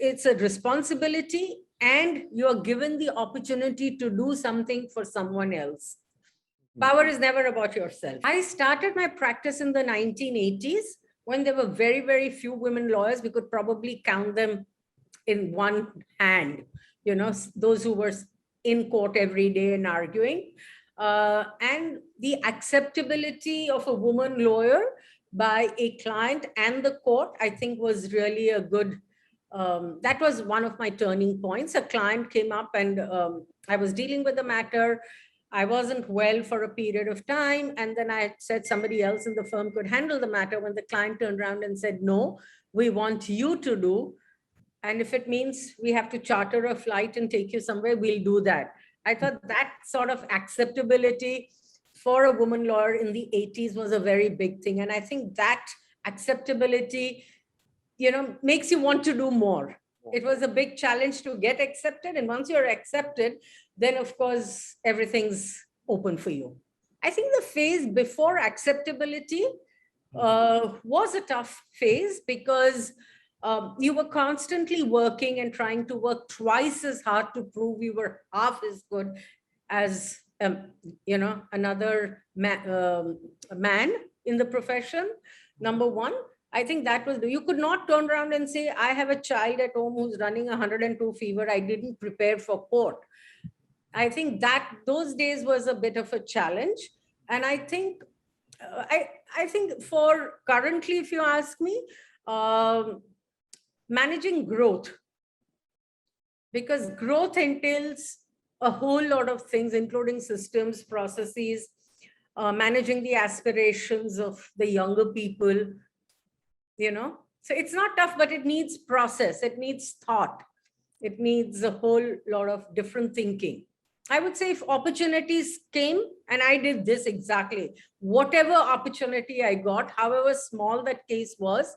it's a responsibility, and you're given the opportunity to do something for someone else. Power is never about yourself. I started my practice in the 1980s when there were very, very few women lawyers. We could probably count them in one hand, you know, those who were in court every day and arguing. And the acceptability of a woman lawyer by a client and the court, I think, was really a good, that was one of my turning points. A client came up and I was dealing with the matter. I wasn't well for a period of time. And then I said somebody else in the firm could handle the matter, when the client turned around and said, no, we want you to do. And if it means we have to charter a flight and take you somewhere, we'll do that. I thought that sort of acceptability for a woman lawyer in the 80s was a very big thing. And I think that acceptability, you know, makes you want to do more. It was a big challenge to get accepted. And once you're accepted, then of course, everything's open for you. I think the phase before acceptability was a tough phase, because you were constantly working and trying to work twice as hard to prove you were half as good as, you know, another man in the profession. Number one, I think that was, you could not turn around and say, I have a child at home who's running 102 fever. I didn't prepare for court. I think that those days was a bit of a challenge. And I think, I think for currently, if you ask me, managing growth, because growth entails a whole lot of things, including systems, processes, managing the aspirations of the younger people, you know. So it's not tough, but it needs process, it needs thought, it needs a whole lot of different thinking. I would say if opportunities came, and I did this exactly, whatever opportunity I got, however small that case was,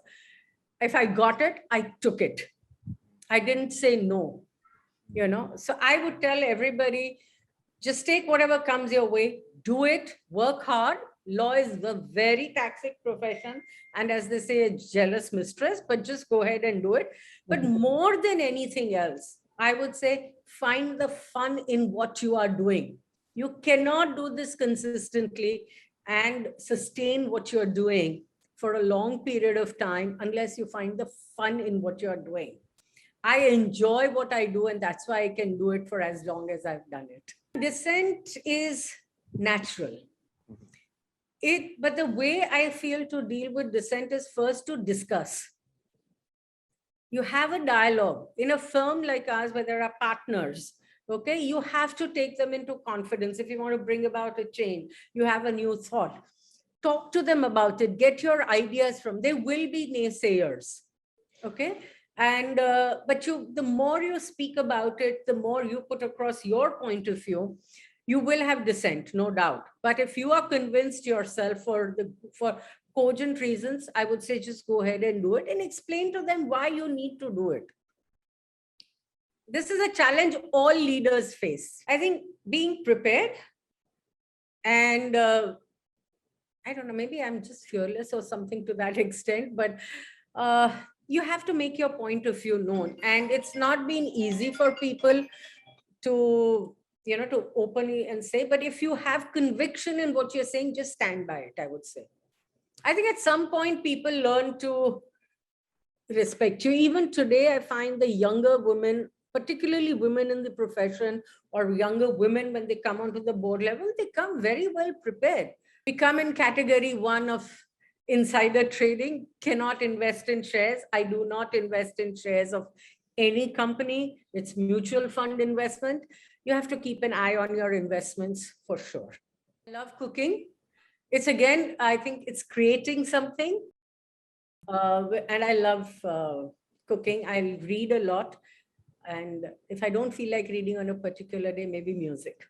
if I got it, I took it. I didn't say no, you know. So I would tell everybody, just take whatever comes your way, do it, work hard. Law is a very taxing profession, and as they say, a jealous mistress, but just go ahead and do it. But more than anything else, I would say, find the fun in what you are doing. You cannot do this consistently and sustain what you're doing for a long period of time unless you find the fun in what you're doing. I enjoy what I do, and that's why I can do it for as long as I've done it. Dissent is natural. But the way I feel to deal with dissent is first to discuss. You have a dialogue. In a firm like ours, where there are partners, okay, you have to take them into confidence. If you want to bring about a change, you have a new thought, talk to them about it, get your ideas from, there will be naysayers, okay? And but the more you speak about it, the more you put across your point of view, you will have dissent, no doubt. But if you are convinced yourself for cogent reasons, I would say just go ahead and do it and explain to them why you need to do it. This is a challenge all leaders face. I think being prepared, and I don't know, maybe I'm just fearless or something to that extent, but you have to make your point of view known. And it's not been easy for people to, you know, to openly and say, but if you have conviction in what you're saying, just stand by it, I would say. I think at some point people learn to respect you. Even today, I find the younger women, particularly women in the profession, or younger women, when they come onto the board level, they come very well prepared. We come in category 1 of insider trading, cannot invest in shares. I do not invest in shares of any company. It's mutual fund investment. You have to keep an eye on your investments for sure. I love cooking. It's, again, I think it's creating something. And I love cooking. I read a lot. And if I don't feel like reading on a particular day, maybe music.